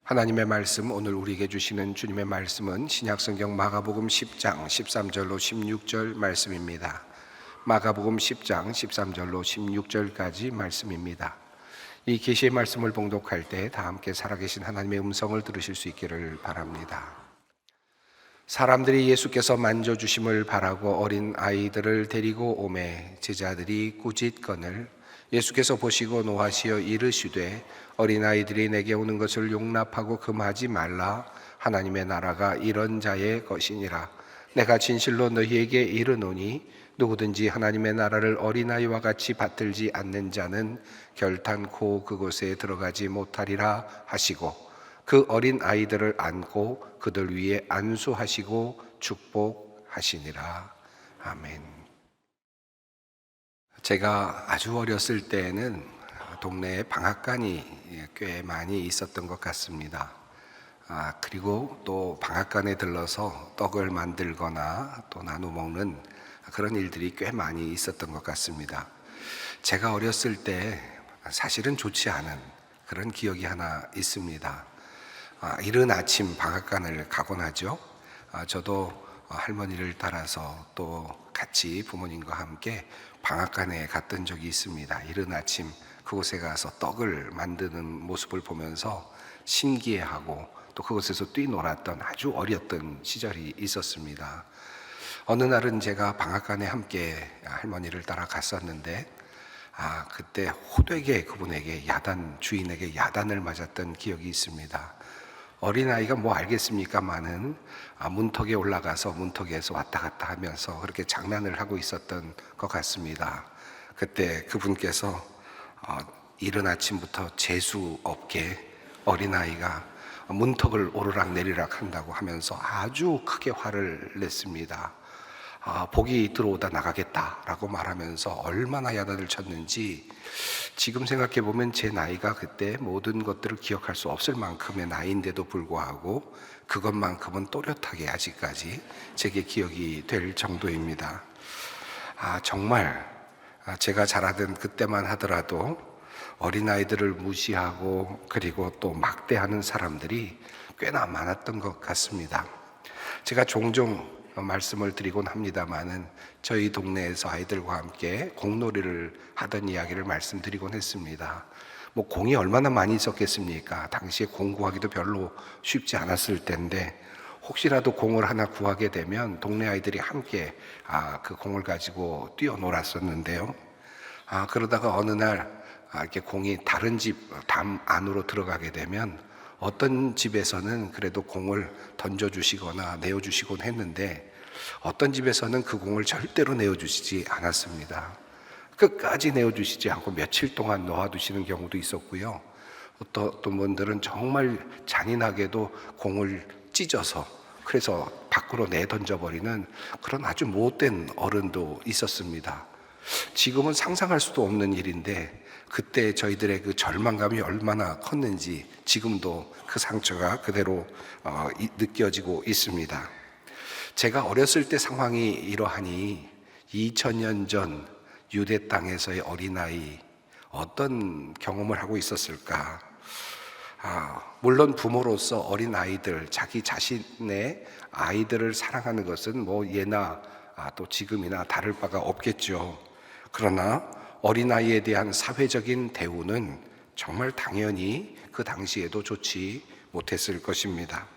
하나님의 말씀, 오늘 우리에게 주시는 주님의 말씀은 신약성경 마가복음 10장 13절로 16절 말씀입니다. 마가복음 10장 13절로 16절까지 말씀입니다. 이 계시의 말씀을 봉독할 때 다 함께 살아계신 하나님의 음성을 들으실 수 있기를 바랍니다. 사람들이 예수께서 만져주심을 바라고 어린 아이들을 데리고 오매 제자들이 꾸짖거늘 예수께서 보시고 노하시어 이르시되 어린아이들이 내게 오는 것을 용납하고 금하지 말라. 하나님의 나라가 이런 자의 것이니라. 내가 진실로 너희에게 이르노니 누구든지 하나님의 나라를 어린아이와 같이 받들지 않는 자는 결탄코 그곳에 들어가지 못하리라 하시고 그 어린아이들을 안고 그들 위에 안수하시고 축복하시니라. 아멘. 제가 아주 어렸을 때에는 동네에 방앗간이 꽤 많이 있었던 것 같습니다. 그리고 또 방앗간에 들러서 떡을 만들거나 또 나눠 먹는 그런 일들이 꽤 많이 있었던 것 같습니다. 제가 어렸을 때 사실은 좋지 않은 그런 기억이 하나 있습니다. 이른 아침 방앗간을 가곤 하죠. 저도 할머니를 따라서 또 같이 부모님과 함께 방앗간에 갔던 적이 있습니다. 이른 아침 그곳에 가서 떡을 만드는 모습을 보면서 신기해하고 또 그곳에서 뛰놀았던 아주 어렸던 시절이 있었습니다. 어느 날은 제가 방앗간에 함께 할머니를 따라 갔었는데 그때 호되게 그분에게 주인에게 야단을 맞았던 기억이 있습니다. 어린아이가 뭐 알겠습니까마는 문턱에 올라가서 문턱에서 왔다 갔다 하면서 그렇게 장난을 하고 있었던 것 같습니다. 그때 그분께서 이른 아침부터 재수 없게 어린아이가 문턱을 오르락 내리락 한다고 하면서 아주 크게 화를 냈습니다. 복이 들어오다 나가겠다라고 말하면서 얼마나 야단을 쳤는지 지금 생각해 보면 제 나이가 그때 모든 것들을 기억할 수 없을 만큼의 나이인데도 불구하고 그것만큼은 또렷하게 아직까지 제게 기억이 될 정도입니다. 정말 제가 자라던 그때만 하더라도 어린아이들을 무시하고 그리고 또 막대하는 사람들이 꽤나 많았던 것 같습니다. 제가 종종 말씀을 드리곤 합니다마는 저희 동네에서 아이들과 함께 공놀이를 하던 이야기를 말씀드리곤 했습니다. 뭐 공이 얼마나 많이 있었겠습니까? 당시에 공 구하기도 별로 쉽지 않았을 텐데 혹시라도 공을 하나 구하게 되면 동네 아이들이 함께 그 공을 가지고 뛰어놀았었는데요. 그러다가 어느 날 이렇게 공이 다른 집 담 안으로 들어가게 되면 어떤 집에서는 그래도 공을 던져주시거나 내어주시곤 했는데 어떤 집에서는 그 공을 절대로 내어주시지 않았습니다. 끝까지 내어주시지 않고 며칠 동안 놓아두시는 경우도 있었고요. 어떤 분들은 정말 잔인하게도 공을 찢어서 그래서 밖으로 내던져버리는 그런 아주 못된 어른도 있었습니다. 지금은 상상할 수도 없는 일인데 그때 저희들의 그 절망감이 얼마나 컸는지 지금도 그 상처가 그대로 느껴지고 있습니다. 제가 어렸을 때 상황이 이러하니 2000년 전 유대 땅에서의 어린아이 어떤 경험을 하고 있었을까? 물론 부모로서 어린아이들, 자기 자신의 아이들을 사랑하는 것은 뭐 예나 또 지금이나 다를 바가 없겠죠. 그러나 어린아이에 대한 사회적인 대우는 정말 당연히 그 당시에도 좋지 못했을 것입니다.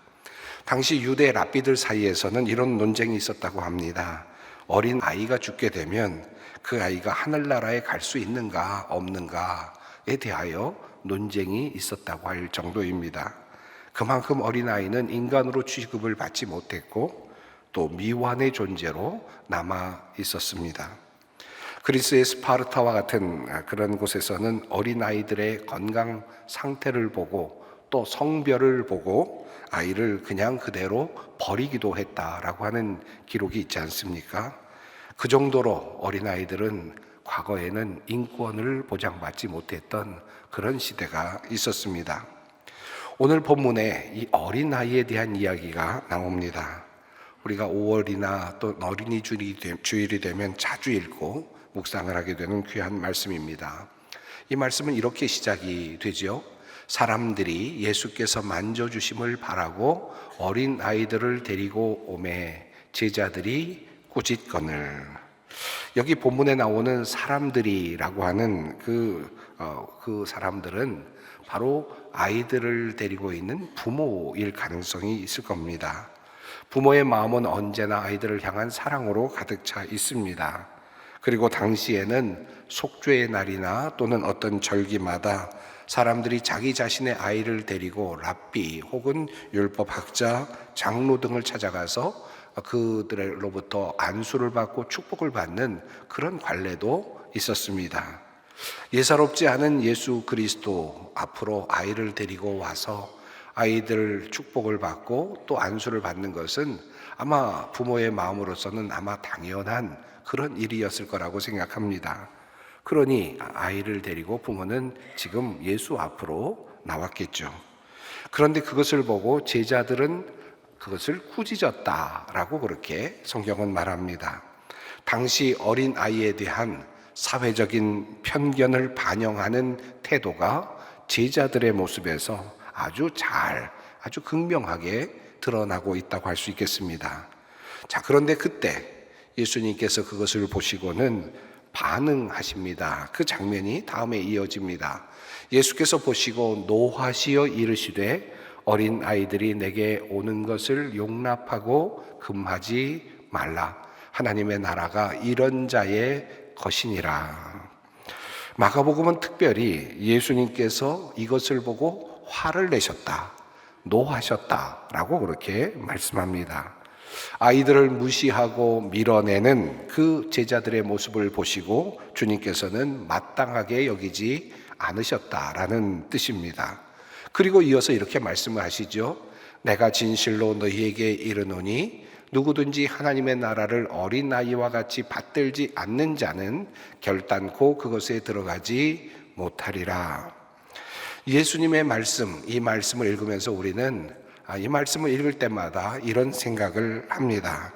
당시 유대 랍비들 사이에서는 이런 논쟁이 있었다고 합니다. 어린아이가 죽게 되면 그 아이가 하늘나라에 갈 수 있는가 없는가에 대하여 논쟁이 있었다고 할 정도입니다. 그만큼 어린아이는 인간으로 취급을 받지 못했고 또 미완의 존재로 남아 있었습니다. 그리스의 스파르타와 같은 그런 곳에서는 어린아이들의 건강 상태를 보고 또 성별을 보고 아이를 그냥 그대로 버리기도 했다라고 하는 기록이 있지 않습니까? 그 정도로 어린아이들은 과거에는 인권을 보장받지 못했던 그런 시대가 있었습니다. 오늘 본문에 이 어린아이에 대한 이야기가 나옵니다. 우리가 5월이나 또 어린이 주일이 되면 자주 읽고 묵상을 하게 되는 귀한 말씀입니다. 이 말씀은 이렇게 시작이 되죠. 사람들이 예수께서 만져주심을 바라고 어린 아이들을 데리고 오매 제자들이 꾸짖거늘. 여기 본문에 나오는 사람들이라고 하는 그 사람들은 바로 아이들을 데리고 있는 부모일 가능성이 있을 겁니다. 부모의 마음은 언제나 아이들을 향한 사랑으로 가득 차 있습니다. 그리고 당시에는 속죄의 날이나 또는 어떤 절기마다 사람들이 자기 자신의 아이를 데리고 랍비 혹은 율법학자, 장로 등을 찾아가서 그들로부터 안수를 받고 축복을 받는 그런 관례도 있었습니다. 예사롭지 않은 예수 그리스도 앞으로 아이를 데리고 와서 아이들 축복을 받고 또 안수를 받는 것은 아마 부모의 마음으로서는 아마 당연한 그런 일이었을 거라고 생각합니다. 그러니 아이를 데리고 부모는 지금 예수 앞으로 나왔겠죠. 그런데 그것을 보고 제자들은 그것을 꾸짖었다라고 그렇게 성경은 말합니다. 당시 어린 아이에 대한 사회적인 편견을 반영하는 태도가 제자들의 모습에서 아주 극명하게 드러나고 있다고 할 수 있겠습니다. 자, 그런데 그때 예수님께서 그것을 보시고는 반응하십니다. 그 장면이 다음에 이어집니다. 예수께서 보시고 노하시어 이르시되 어린 아이들이 내게 오는 것을 용납하고 금하지 말라. 하나님의 나라가 이런 자의 것이니라. 마가복음은 특별히 예수님께서 이것을 보고 화를 내셨다, 노하셨다라고 그렇게 말씀합니다. 아이들을 무시하고 밀어내는 그 제자들의 모습을 보시고 주님께서는 마땅하게 여기지 않으셨다라는 뜻입니다. 그리고 이어서 이렇게 말씀을 하시죠. 내가 진실로 너희에게 이르노니 누구든지 하나님의 나라를 어린아이와 같이 받들지 않는 자는 결단코 그것에 들어가지 못하리라. 예수님의 말씀, 이 말씀을 읽으면서 우리는 이 말씀을 읽을 때마다 이런 생각을 합니다.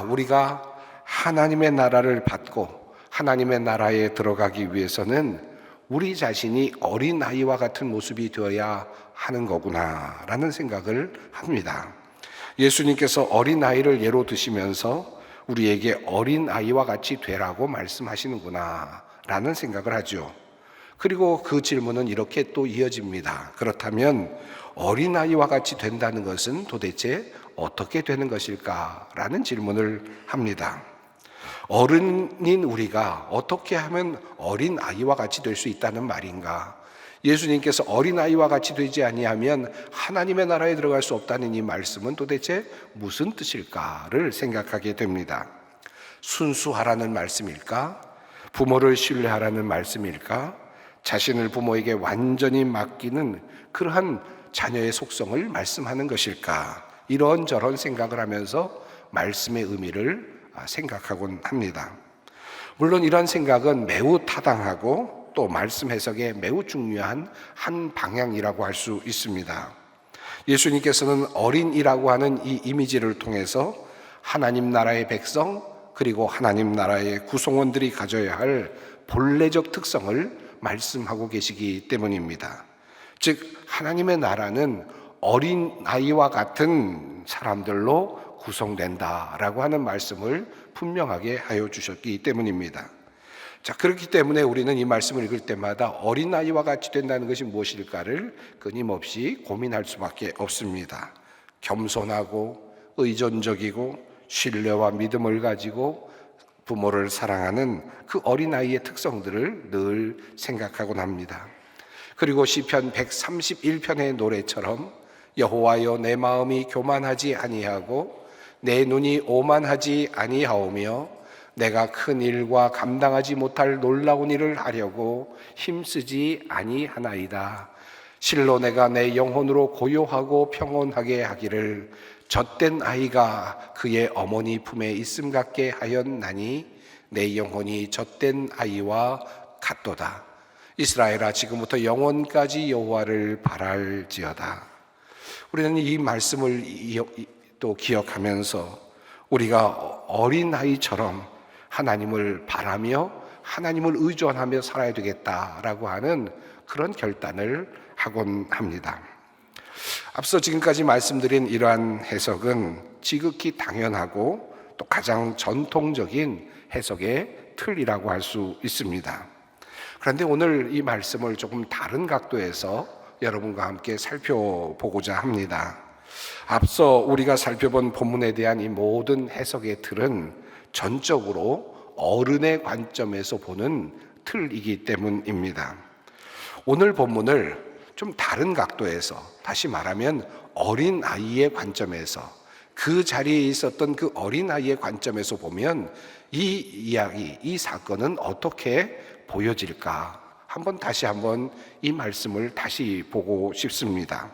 우리가 하나님의 나라를 받고 하나님의 나라에 들어가기 위해서는 우리 자신이 어린아이와 같은 모습이 되어야 하는 거구나 라는 생각을 합니다. 예수님께서 어린아이를 예로 드시면서 우리에게 어린아이와 같이 되라고 말씀하시는구나 라는 생각을 하죠. 그리고 그 질문은 이렇게 또 이어집니다. 그렇다면 어린아이와 같이 된다는 것은 도대체 어떻게 되는 것일까? 라는 질문을 합니다. 어른인 우리가 어떻게 하면 어린아이와 같이 될 수 있다는 말인가? 예수님께서 어린아이와 같이 되지 아니하면 하나님의 나라에 들어갈 수 없다는 이 말씀은 도대체 무슨 뜻일까를 생각하게 됩니다. 순수하라는 말씀일까? 부모를 신뢰하라는 말씀일까? 자신을 부모에게 완전히 맡기는 그러한 자녀의 속성을 말씀하는 것일까? 이런저런 생각을 하면서 말씀의 의미를 생각하곤 합니다. 물론 이런 생각은 매우 타당하고 또 말씀 해석에 매우 중요한 한 방향이라고 할 수 있습니다. 예수님께서는 어린이라고 하는 이 이미지를 통해서 하나님 나라의 백성 그리고 하나님 나라의 구성원들이 가져야 할 본래적 특성을 말씀하고 계시기 때문입니다. 즉 하나님의 나라는 어린아이와 같은 사람들로 구성된다라고 하는 말씀을 분명하게 하여 주셨기 때문입니다. 자, 그렇기 때문에 우리는 이 말씀을 읽을 때마다 어린아이와 같이 된다는 것이 무엇일까를 끊임없이 고민할 수밖에 없습니다. 겸손하고 의존적이고 신뢰와 믿음을 가지고 부모를 사랑하는 그 어린아이의 특성들을 늘 생각하곤 합니다. 그리고 시편 131편의 노래처럼 여호와여 내 마음이 교만하지 아니하고 내 눈이 오만하지 아니하오며 내가 큰 일과 감당하지 못할 놀라운 일을 하려고 힘쓰지 아니하나이다. 실로 내가 내 영혼으로 고요하고 평온하게 하기를 젖된 아이가 그의 어머니 품에 있음 같게 하였나니 내 영혼이 젖된 아이와 같도다. 이스라엘아 지금부터 영원까지 여호와를 바랄지어다. 우리는 이 말씀을 또 기억하면서 우리가 어린아이처럼 하나님을 바라며 하나님을 의존하며 살아야 되겠다라고 하는 그런 결단을 하곤 합니다. 앞서 지금까지 말씀드린 이러한 해석은 지극히 당연하고 또 가장 전통적인 해석의 틀이라고 할 수 있습니다. 그런데 오늘 이 말씀을 조금 다른 각도에서 여러분과 함께 살펴보고자 합니다. 앞서 우리가 살펴본 본문에 대한 이 모든 해석의 틀은 전적으로 어른의 관점에서 보는 틀이기 때문입니다. 오늘 본문을 좀 다른 각도에서, 다시 말하면 어린아이의 관점에서, 그 자리에 있었던 그 어린아이의 관점에서 보면 이 이야기, 이 사건은 어떻게 보여질까? 다시 한번 이 말씀을 다시 보고 싶습니다.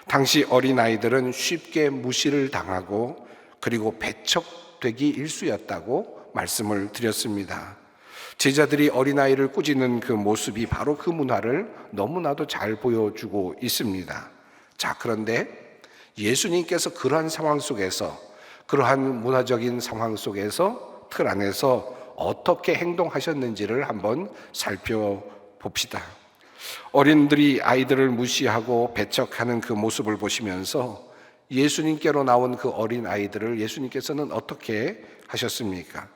당시 어린아이들은 쉽게 무시를 당하고 그리고 배척되기 일쑤였다고 말씀을 드렸습니다. 제자들이 어린아이를 꾸짖는 그 모습이 바로 그 문화를 너무나도 잘 보여주고 있습니다. 자, 그런데 예수님께서 그러한 상황 속에서, 그러한 문화적인 상황 속에서, 틀 안에서 어떻게 행동하셨는지를 한번 살펴봅시다. 어린들이 아이들을 무시하고 배척하는 그 모습을 보시면서 예수님께로 나온 그 어린 아이들을 예수님께서는 어떻게 하셨습니까?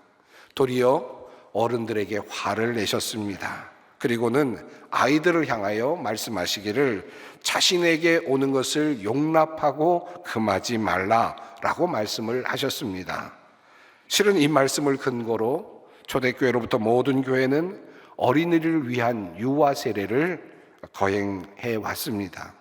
도리어 어른들에게 화를 내셨습니다. 그리고는 아이들을 향하여 말씀하시기를 자신에게 오는 것을 용납하고 금하지 말라라고 말씀을 하셨습니다. 실은 이 말씀을 근거로 초대교회로부터 모든 교회는 어린이를 위한 유아 세례를 거행해 왔습니다.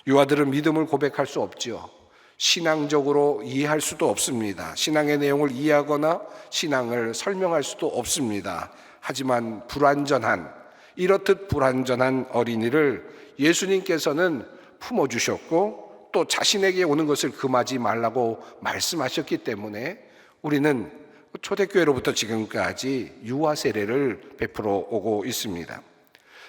유아들은 믿음을 고백할 수 없지요. 신앙적으로 이해할 수도 없습니다. 신앙의 내용을 이해하거나 신앙을 설명할 수도 없습니다. 하지만 이렇듯 불완전한 어린이를 예수님께서는 품어주셨고 또 자신에게 오는 것을 금하지 말라고 말씀하셨기 때문에 우리는 초대교회로부터 지금까지 유아 세례를 베풀어 오고 있습니다.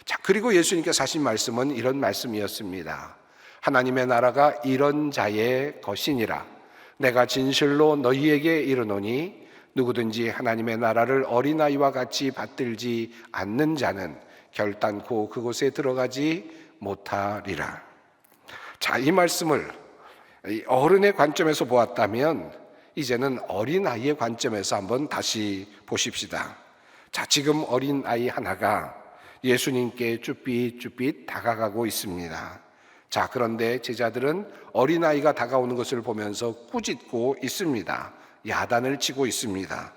자, 그리고 예수님께서 하신 말씀은 이런 말씀이었습니다. 하나님의 나라가 이런 자의 것이니라. 내가 진실로 너희에게 이르노니 누구든지 하나님의 나라를 어린아이와 같이 받들지 않는 자는 결단코 그곳에 들어가지 못하리라. 자, 이 말씀을 어른의 관점에서 보았다면 이제는 어린아이의 관점에서 한번 다시 보십시다. 자, 지금 어린아이 하나가 예수님께 쭈삣쭈삣 다가가고 있습니다. 자, 그런데 제자들은 어린아이가 다가오는 것을 보면서 꾸짖고 있습니다. 야단을 치고 있습니다.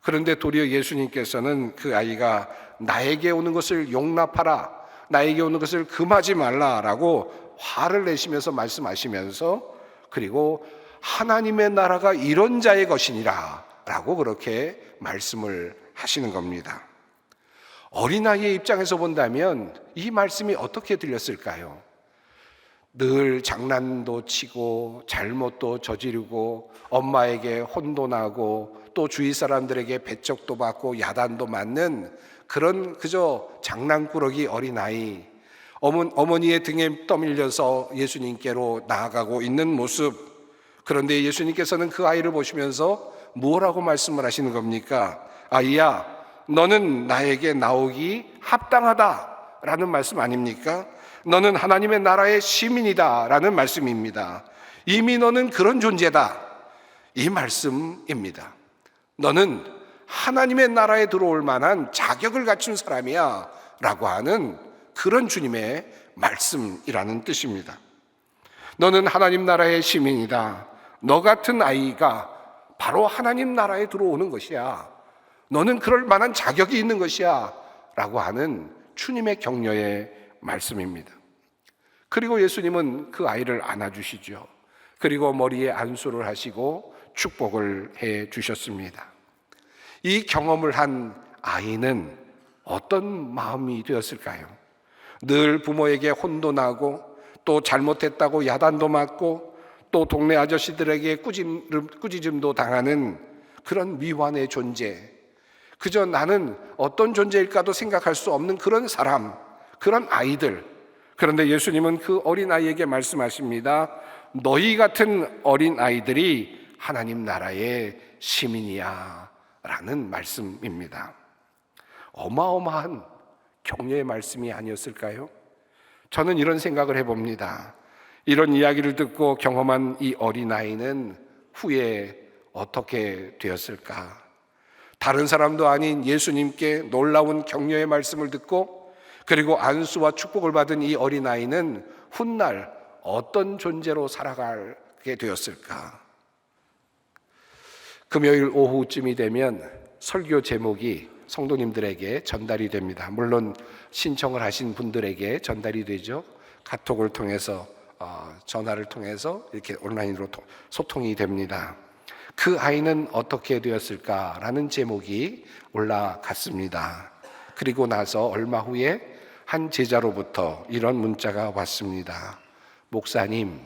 그런데 도리어 예수님께서는 그 아이가 나에게 오는 것을 용납하라, 나에게 오는 것을 금하지 말라라고 화를 내시면서 말씀하시면서, 그리고 하나님의 나라가 이런 자의 것이니라 라고 그렇게 말씀을 하시는 겁니다. 어린아이의 입장에서 본다면 이 말씀이 어떻게 들렸을까요? 늘 장난도 치고 잘못도 저지르고 엄마에게 혼도 나고 또 주위 사람들에게 배척도 받고 야단도 맞는 그런 그저 장난꾸러기 어린아이, 어머니의 등에 떠밀려서 예수님께로 나아가고 있는 모습. 그런데 예수님께서는 그 아이를 보시면서 뭐라고 말씀을 하시는 겁니까? 아이야, 너는 나에게 나오기 합당하다라는 말씀 아닙니까? 너는 하나님의 나라의 시민이다라는 말씀입니다. 이미 너는 그런 존재다, 이 말씀입니다. 너는 하나님의 나라에 들어올 만한 자격을 갖춘 사람이야 라고 하는 그런 주님의 말씀이라는 뜻입니다. 너는 하나님 나라의 시민이다. 너 같은 아이가 바로 하나님 나라에 들어오는 것이야. 너는 그럴 만한 자격이 있는 것이야 라고 하는 주님의 격려의 말씀입니다. 그리고 예수님은 그 아이를 안아주시죠. 그리고 머리에 안수를 하시고 축복을 해 주셨습니다. 이 경험을 한 아이는 어떤 마음이 되었을까요? 늘 부모에게 혼도 나고 또 잘못했다고 야단도 맞고 또 동네 아저씨들에게 꾸짖음도 당하는 그런 미완의 존재, 그저 나는 어떤 존재일까도 생각할 수 없는 그런 사람, 그런 아이들. 그런데 예수님은 그 어린아이에게 말씀하십니다. 너희 같은 어린아이들이 하나님 나라의 시민이야 라는 말씀입니다. 어마어마한 격려의 말씀이 아니었을까요? 저는 이런 생각을 해봅니다. 이런 이야기를 듣고 경험한 이 어린아이는 후에 어떻게 되었을까? 다른 사람도 아닌 예수님께 놀라운 격려의 말씀을 듣고 그리고 안수와 축복을 받은 이 어린아이는 훗날 어떤 존재로 살아가게 되었을까? 금요일 오후쯤이 되면 설교 제목이 성도님들에게 전달이 됩니다. 물론 신청을 하신 분들에게 전달이 되죠. 카톡을 통해서 전화를 통해서 이렇게 온라인으로 소통이 됩니다. 그 아이는 어떻게 되었을까라는 제목이 올라갔습니다. 그리고 나서 얼마 후에 한 제자로부터 이런 문자가 왔습니다. 목사님,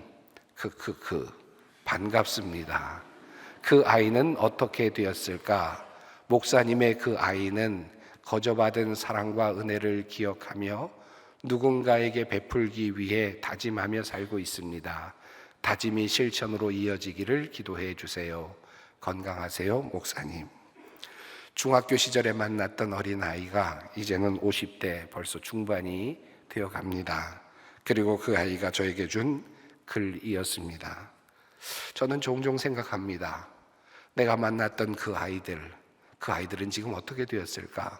반갑습니다. 그 아이는 어떻게 되었을까? 목사님의 그 아이는 거저받은 사랑과 은혜를 기억하며 누군가에게 베풀기 위해 다짐하며 살고 있습니다. 다짐이 실천으로 이어지기를 기도해 주세요. 건강하세요, 목사님. 중학교 시절에 만났던 어린아이가 이제는 50대 벌써 중반이 되어 갑니다. 그리고 그 아이가 저에게 준 글이었습니다. 저는 종종 생각합니다. 내가 만났던 그 아이들은 지금 어떻게 되었을까?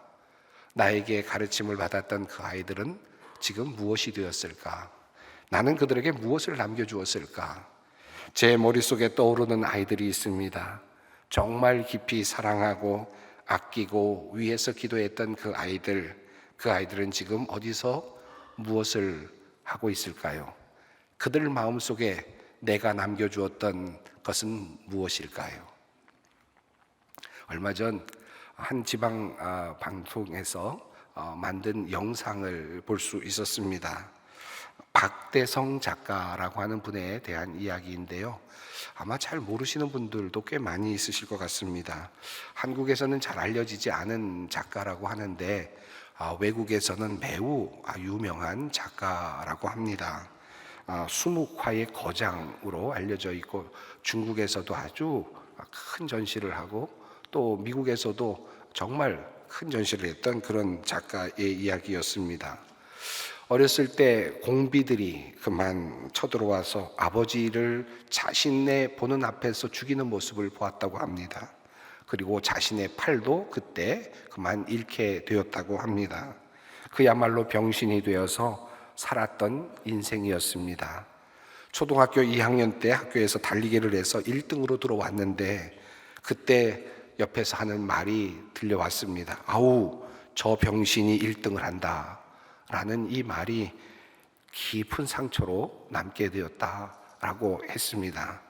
나에게 가르침을 받았던 그 아이들은 지금 무엇이 되었을까? 나는 그들에게 무엇을 남겨주었을까? 제 머릿속에 떠오르는 아이들이 있습니다. 정말 깊이 사랑하고 아끼고 위해서 기도했던 그 아이들은 지금 어디서 무엇을 하고 있을까요? 그들 마음속에 내가 남겨주었던 것은 무엇일까요? 얼마 전 한 지방 방송에서 만든 영상을 볼 수 있었습니다. 박대성 작가라고 하는 분에 대한 이야기인데요. 아마 잘 모르시는 분들도 꽤 많이 있으실 것 같습니다. 한국에서는 잘 알려지지 않은 작가라고 하는데 외국에서는 매우 유명한 작가라고 합니다. 수묵화의 거장으로 알려져 있고 중국에서도 아주 큰 전시를 하고 또 미국에서도 정말 큰 전시를 했던 그런 작가의 이야기였습니다. 어렸을 때 공비들이 그만 쳐들어와서 아버지를 자신의 보는 앞에서 죽이는 모습을 보았다고 합니다. 그리고 자신의 팔도 그때 그만 잃게 되었다고 합니다. 그야말로 병신이 되어서 살았던 인생이었습니다. 초등학교 2학년 때 학교에서 달리기를 해서 1등으로 들어왔는데 그때 옆에서 하는 말이 들려왔습니다. 아우, 저 병신이 1등을 한다 라는 이 말이 깊은 상처로 남게 되었다라고 했습니다.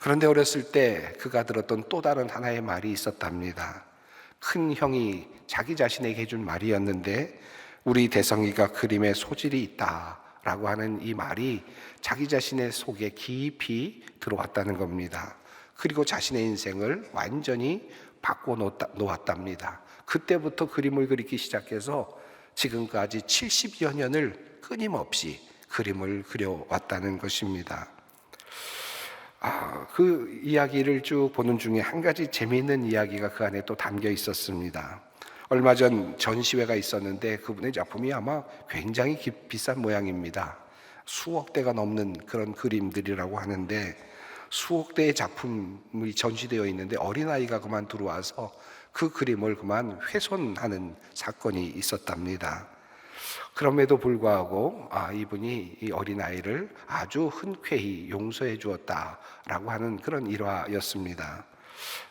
그런데 어렸을 때 그가 들었던 또 다른 하나의 말이 있었답니다. 큰 형이 자기 자신에게 해준 말이었는데 우리 대성이가 그림에 소질이 있다라고 하는 이 말이 자기 자신의 속에 깊이 들어왔다는 겁니다. 그리고 자신의 인생을 완전히 바꿔놓았답니다. 그때부터 그림을 그리기 시작해서 지금까지 70여 년을 끊임없이 그림을 그려왔다는 것입니다. 그 이야기를 쭉 보는 중에 한 가지 재미있는 이야기가 그 안에 또 담겨 있었습니다. 얼마 전 전시회가 있었는데 그분의 작품이 아마 굉장히 비싼 모양입니다. 수억 대가 넘는 그런 그림들이라고 하는데 수억 대의 작품이 전시되어 있는데 어린아이가 그만 들어와서 그 그림을 그만 훼손하는 사건이 있었답니다. 그럼에도 불구하고 이분이 이 어린아이를 아주 흔쾌히 용서해 주었다라고 하는 그런 일화였습니다.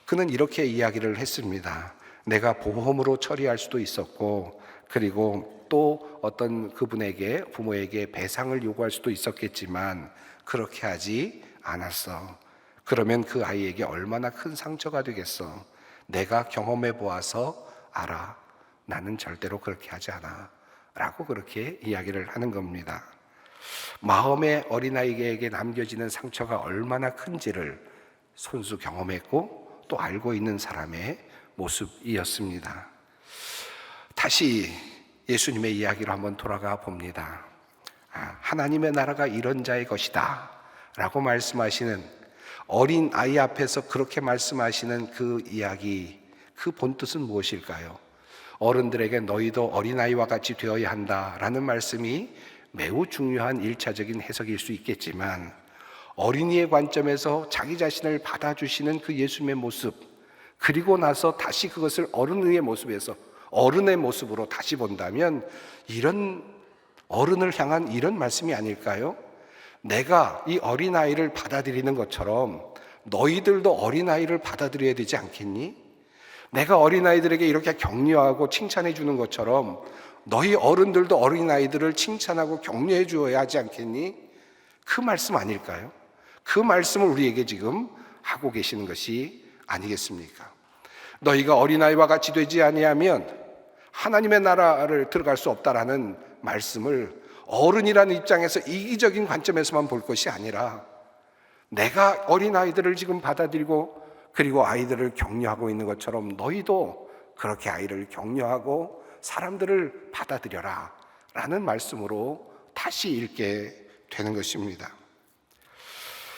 그는 이렇게 이야기를 했습니다. 내가 보험으로 처리할 수도 있었고 그리고 또 어떤 그분에게 부모에게 배상을 요구할 수도 있었겠지만 그렇게 하지 않았어. 그러면 그 아이에게 얼마나 큰 상처가 되겠어. 내가 경험해 보아서 알아. 나는 절대로 그렇게 하지 않아. 라고 그렇게 이야기를 하는 겁니다. 마음의 어린아이에게 남겨지는 상처가 얼마나 큰지를 손수 경험했고 또 알고 있는 사람의 모습이었습니다. 다시 예수님의 이야기로 한번 돌아가 봅니다. 하나님의 나라가 이런 자의 것이다 라고 말씀하시는 어린 아이 앞에서 그렇게 말씀하시는 그 이야기, 그 본뜻은 무엇일까요? 어른들에게 너희도 어린아이와 같이 되어야 한다라는 말씀이 매우 중요한 1차적인 해석일 수 있겠지만, 어린이의 관점에서 자기 자신을 받아주시는 그 예수님의 모습, 그리고 나서 다시 그것을 어른의 모습에서 어른의 모습으로 다시 본다면 이런 어른을 향한 이런 말씀이 아닐까요? 내가 이 어린아이를 받아들이는 것처럼 너희들도 어린아이를 받아들여야 되지 않겠니? 내가 어린아이들에게 이렇게 격려하고 칭찬해 주는 것처럼 너희 어른들도 어린아이들을 칭찬하고 격려해 주어야 하지 않겠니? 그 말씀 아닐까요? 그 말씀을 우리에게 지금 하고 계시는 것이 아니겠습니까? 너희가 어린아이와 같이 되지 아니하면 하나님의 나라를 들어갈 수 없다라는 말씀을 어른이라는 입장에서 이기적인 관점에서만 볼 것이 아니라, 내가 어린아이들을 지금 받아들이고 그리고 아이들을 격려하고 있는 것처럼 너희도 그렇게 아이를 격려하고 사람들을 받아들여라 라는 말씀으로 다시 읽게 되는 것입니다.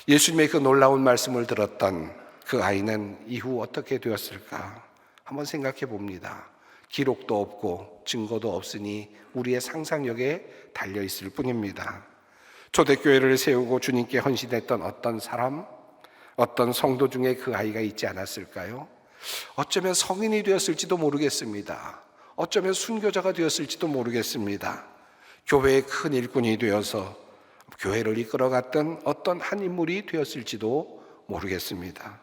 예수님의 그 놀라운 말씀을 들었던 그 아이는 이후 어떻게 되었을까 한번 생각해 봅니다. 기록도 없고 증거도 없으니 우리의 상상력에 달려있을 뿐입니다. 초대교회를 세우고 주님께 헌신했던 어떤 사람, 어떤 성도 중에 그 아이가 있지 않았을까요? 어쩌면 성인이 되었을지도 모르겠습니다. 어쩌면 순교자가 되었을지도 모르겠습니다. 교회의 큰 일꾼이 되어서 교회를 이끌어갔던 어떤 한 인물이 되었을지도 모르겠습니다.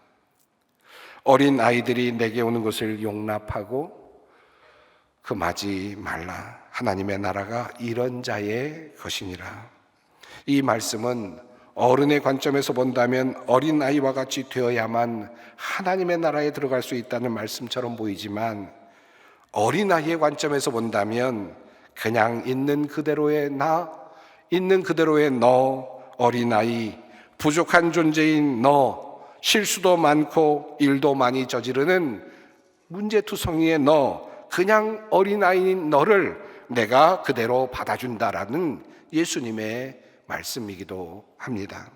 어린 아이들이 내게 오는 것을 용납하고 그 맞이 말라. 하나님의 나라가 이런 자의 것이니라. 이 말씀은 어른의 관점에서 본다면 어린아이와 같이 되어야만 하나님의 나라에 들어갈 수 있다는 말씀처럼 보이지만, 어린아이의 관점에서 본다면 그냥 있는 그대로의 나, 있는 그대로의 너, 어린아이, 부족한 존재인 너, 실수도 많고 일도 많이 저지르는 문제투성이의 너, 그냥 어린아이인 너를 내가 그대로 받아준다라는 예수님의 말씀이기도 합니다.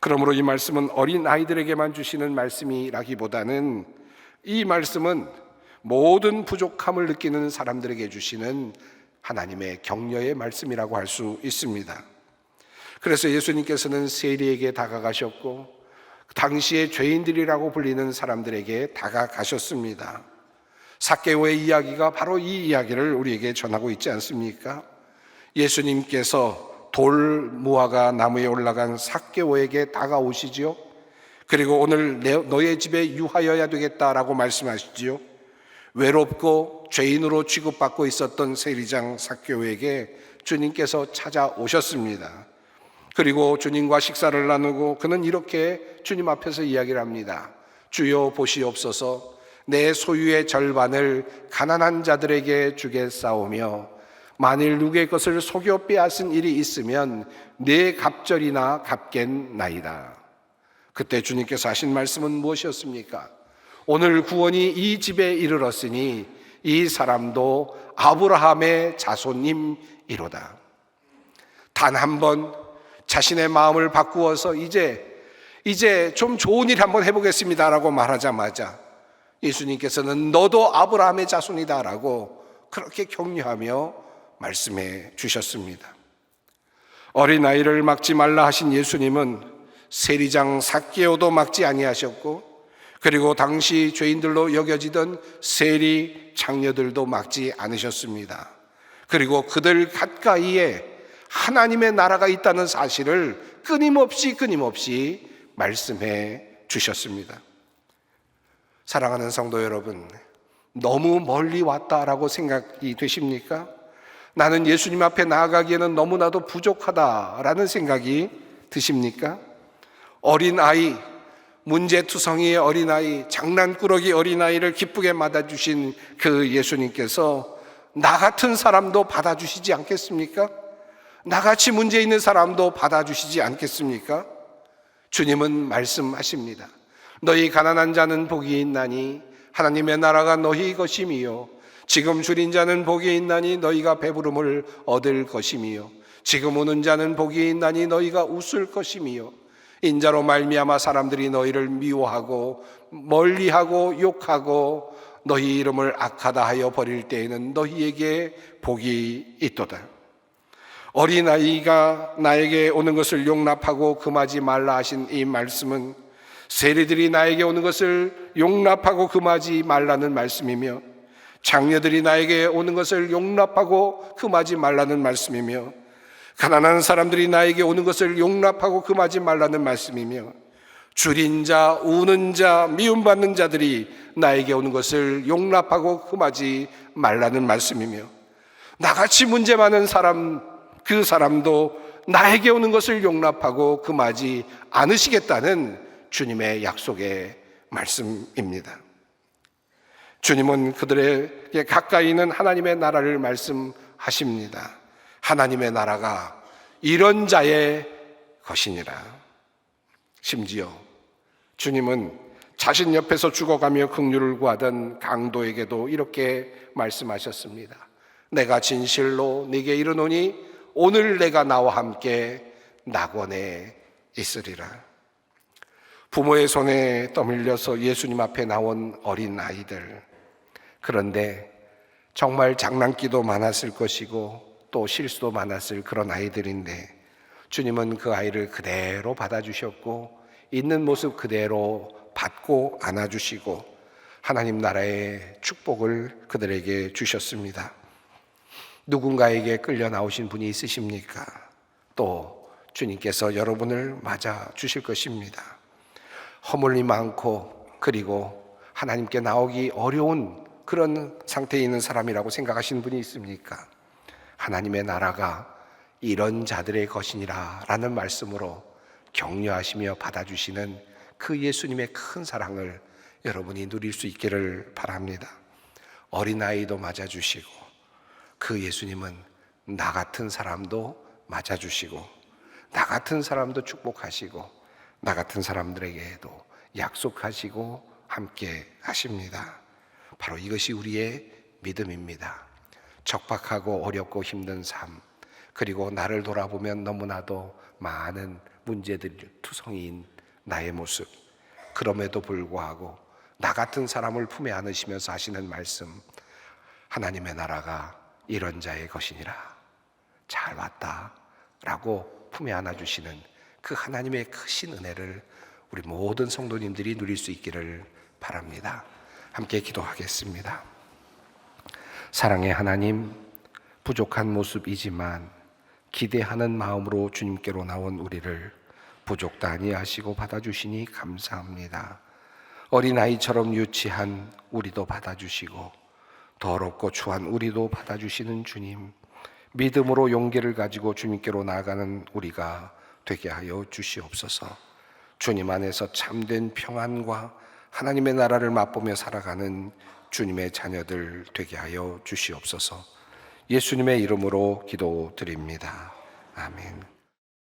그러므로 이 말씀은 어린아이들에게만 주시는 말씀이라기보다는 이 말씀은 모든 부족함을 느끼는 사람들에게 주시는 하나님의 격려의 말씀이라고 할 수 있습니다. 그래서 예수님께서는 세리에게 다가가셨고 당시의 죄인들이라고 불리는 사람들에게 다가가셨습니다. 삭개오의 이야기가 바로 이 이야기를 우리에게 전하고 있지 않습니까? 예수님께서 돌 무화과 나무에 올라간 삭개오에게 다가오시지요. 그리고 오늘 너의 집에 유하여야 되겠다라고 말씀하시지요. 외롭고 죄인으로 취급받고 있었던 세리장 삭개오에게 주님께서 찾아오셨습니다. 그리고 주님과 식사를 나누고 그는 이렇게 주님 앞에서 이야기를 합니다. 주여 보시옵소서, 내 소유의 절반을 가난한 자들에게 주겠사오며 만일 누구의 것을 속여 빼앗은 일이 있으면 내 갑절이나 갚겠나이다. 그때 주님께서 하신 말씀은 무엇이었습니까? 오늘 구원이 이 집에 이르렀으니 이 사람도 아브라함의 자손임이로다. 단 한 번 자신의 마음을 바꾸어서 이제 좀 좋은 일 한번 해보겠습니다라고 말하자마자 예수님께서는 너도 아브라함의 자손이다라고 그렇게 격려하며 말씀해 주셨습니다. 어린아이를 막지 말라 하신 예수님은 세리장 삭개오도 막지 아니하셨고, 그리고 당시 죄인들로 여겨지던 세리 장녀들도 막지 않으셨습니다. 그리고 그들 가까이에 하나님의 나라가 있다는 사실을 끊임없이 말씀해 주셨습니다. 사랑하는 성도 여러분, 너무 멀리 왔다라고 생각이 되십니까? 나는 예수님 앞에 나아가기에는 너무나도 부족하다라는 생각이 드십니까? 어린아이, 문제투성이의 어린아이, 장난꾸러기 어린아이를 기쁘게 맞아주신 그 예수님께서 나 같은 사람도 받아주시지 않겠습니까? 나같이 문제 있는 사람도 받아주시지 않겠습니까? 주님은 말씀하십니다. 너희 가난한 자는 복이 있나니 하나님의 나라가 너희 것임이요, 지금 줄인 자는 복이 있나니 너희가 배부름을 얻을 것임이요, 지금 우는 자는 복이 있나니 너희가 웃을 것임이요, 인자로 말미암아 사람들이 너희를 미워하고 멀리하고 욕하고 너희 이름을 악하다 하여 버릴 때에는 너희에게 복이 있도다. 어린아이가 나에게 오는 것을 용납하고 금하지 말라 하신 이 말씀은 세리들이 나에게 오는 것을 용납하고 금하지 말라는 말씀이며, 장녀들이 나에게 오는 것을 용납하고 금하지 말라는 말씀이며, 가난한 사람들이 나에게 오는 것을 용납하고 금하지 말라는 말씀이며, 줄인 자, 우는 자, 미움받는 자들이 나에게 오는 것을 용납하고 금하지 말라는 말씀이며, 나같이 문제 많은 사람, 그 사람도 나에게 오는 것을 용납하고 금하지 않으시겠다는 주님의 약속의 말씀입니다. 주님은 그들에게 가까이 있는 하나님의 나라를 말씀하십니다. 하나님의 나라가 이런 자의 것이니라. 심지어 주님은 자신 옆에서 죽어가며 긍휼을 구하던 강도에게도 이렇게 말씀하셨습니다. 내가 진실로 네게 이르노니 오늘 내가 나와 함께 낙원에 있으리라. 부모의 손에 떠밀려서 예수님 앞에 나온 어린 아이들, 그런데 정말 장난기도 많았을 것이고 또 실수도 많았을 그런 아이들인데, 주님은 그 아이를 그대로 받아주셨고 있는 모습 그대로 받고 안아주시고 하나님 나라의 축복을 그들에게 주셨습니다. 누군가에게 끌려 나오신 분이 있으십니까? 또 주님께서 여러분을 맞아 주실 것입니다. 허물이 많고 그리고 하나님께 나오기 어려운 그런 상태에 있는 사람이라고 생각하시는 분이 있습니까? 하나님의 나라가 이런 자들의 것이니라 라는 말씀으로 격려하시며 받아주시는 그 예수님의 큰 사랑을 여러분이 누릴 수 있기를 바랍니다. 어린아이도 맞아주시고 그 예수님은 나 같은 사람도 맞아주시고 나 같은 사람도 축복하시고 나 같은 사람들에게도 약속하시고 함께 하십니다. 바로 이것이 우리의 믿음입니다. 척박하고 어렵고 힘든 삶, 그리고 나를 돌아보면 너무나도 많은 문제들 투성이인 나의 모습, 그럼에도 불구하고 나 같은 사람을 품에 안으시면서 하시는 말씀, 하나님의 나라가 이런 자의 것이니라, 잘 왔다 라고 품에 안아주시는 그 하나님의 크신 은혜를 우리 모든 성도님들이 누릴 수 있기를 바랍니다. 함께 기도하겠습니다. 사랑의 하나님, 부족한 모습이지만 기대하는 마음으로 주님께로 나온 우리를 부족도 아니하시고 받아주시니 감사합니다. 어린아이처럼 유치한 우리도 받아주시고 더럽고 추한 우리도 받아주시는 주님, 믿음으로 용기를 가지고 주님께로 나아가는 우리가 되게 하여 주시옵소서. 주님 안에서 참된 평안과 하나님의 나라를 맛보며 살아가는 주님의 자녀들 되게 하여 주시옵소서. 예수님의 이름으로 기도드립니다. 아멘.